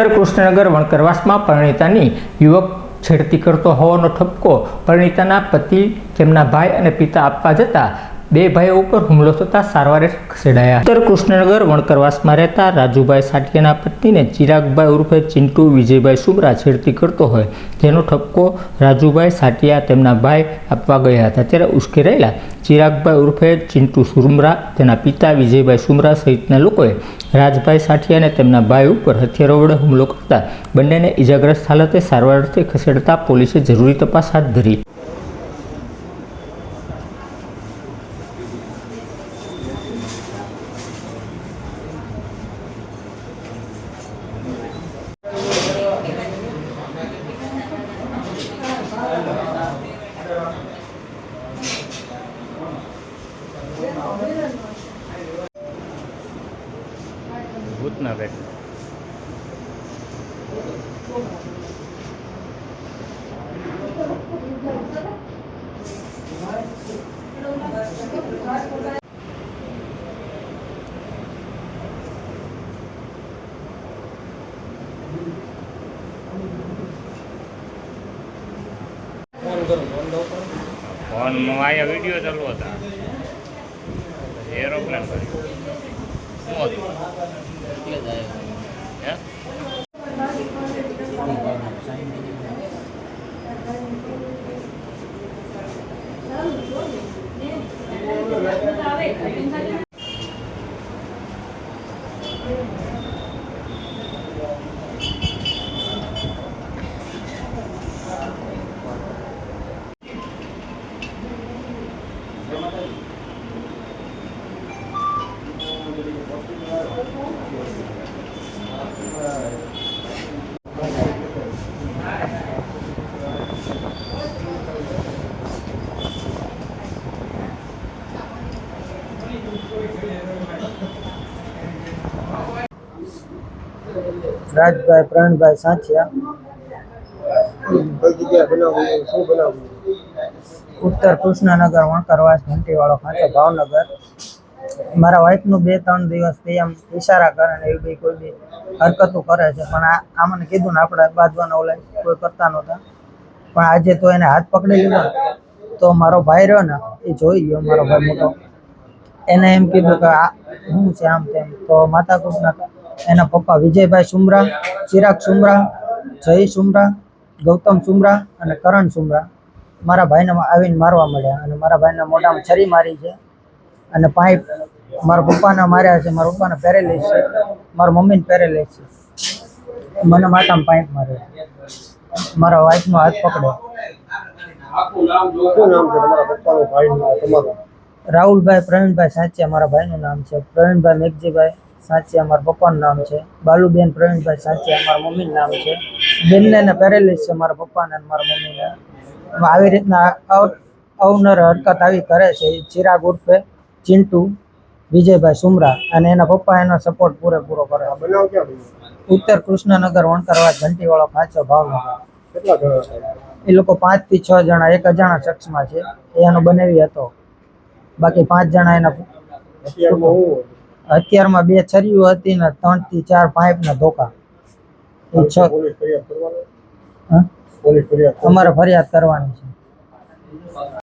ઉત્તર કૃષ્ણનગર વણકરવાસમાં પરિણીતાની યુવક છેડતી કરતો હોવાનો ઠપકો પરિણીતાના પતિ, તેમના ભાઈ અને પિતા આપવા જતા બે ભાઈઓ ઉપર હુમલો થતાં સારવારે ખસેડાયા. ઉત્તર કૃષ્ણનગર વણકરવાસમાં રહેતા રાજુભાઈ સાટિયાના પત્નીને ચિરાગભાઈ ઉર્ફે ચિંટુ વિજયભાઈ સુમરા છેડતી કરતો હોય જેનો ઠપકો રાજુભાઈ સાટિયા તેમના ભાઈ આપવા ગયા હતા. ત્યારે ઉશ્કેરાયેલા ચિરાગભાઈ ઉર્ફે ચિંટુ સુમરા, તેના પિતા વિજયભાઈ સુમરા સહિતના લોકોએ રાજભાઈ સાટિયા અને તેમના ભાઈ ઉપર હથિયારો વડે હુમલો કરતા બંનેને ઇજાગ્રસ્ત હાલતે સારવાર અર્થે ખસેડતા પોલીસે જરૂરી તપાસ હાથ ધરી. ભૂતના બેટ ફોનમાં આયા વિડીયો ચાલુ હતા. એરોપ્લેન પર રાજભાઈ પ્રવીણભાઈ સાંચિયા, ઉત્તર કૃષ્ણનગર વણકરવાસ ઘંટીવાળો ખાંચો ભાવનગર. મારા વાઈફનું 2-3 દિવસથી એમ ઈશારા કરે ને એવી કોઈ બી હરકતો કરે છે, પણ આ મને કીધું ને આપણે બાંધવાના ઓલા કોઈ કરતા નહોતા. પણ આજે તો એને હાથ પકડી લીધો તો મારો ભાઈ રહ્યો ને એ જોઈ ગયો, મારો ભાઈ મોટો, એને એમ કીધું કે આ શું છે આમ તેમ. તો માતાકૂટના એના પપ્પા વિજયભાઈ સુમરા, ચિરાગ સુમરા, જય સુમરા, ગૌતમ સુમરા અને કરણ સુમરા મારા ભાઈને આવીને મારવા મળ્યા અને મારા ભાઈના મોઢામાં છરી મારી છે અને પાઇપ મારા પપ્પાને માર્યા છે. મારા પપ્પાને પેરેલાઇઝ છે, મારા મમ્મીને પેરેલાઇઝ છે, મને માથામાં પાઇપ માર્યો, મારા વાઈફનો હાથ પકડ્યો. રાહુલભાઈ પ્રવીણભાઈ સાંચિયા મારા ભાઈનું નામ છે, પ્રવીણભાઈ મેઘજીભાઈ સાંચિયા મારા પપ્પાનું નામ છે, બાલુબેન પ્રવીણભાઈ સાંચિયા મારા મમ્મીનું નામ છે. બંનેને પેરેલાઇઝ છે, મારા પપ્પાને અને મારા મમ્મીને. આવી રીતના અવનર હરકત આવી કરે છે. ચિરાગ ઉર્ફે ચિંટુ વિજયભાઈ સુમરા અને એના પપ્પા એનો સપોર્ટ પૂરેપૂરો કરે. ઉત્તર કૃષ્ણનગર વણકરવાસ ઘંટીવાળો ખાંચો ભાવનગર. એ લોકો 5 થી 6 જણા, એક અજાણા શખ્સમાં છે, એનો બનેવી હતો. બાકી 5 જણા એના હથિયારમાં 2 છરીઓ હતી ને 3 થી 4 પાઇપના ધોકા. અમારે ફરિયાદ કરવાની છે.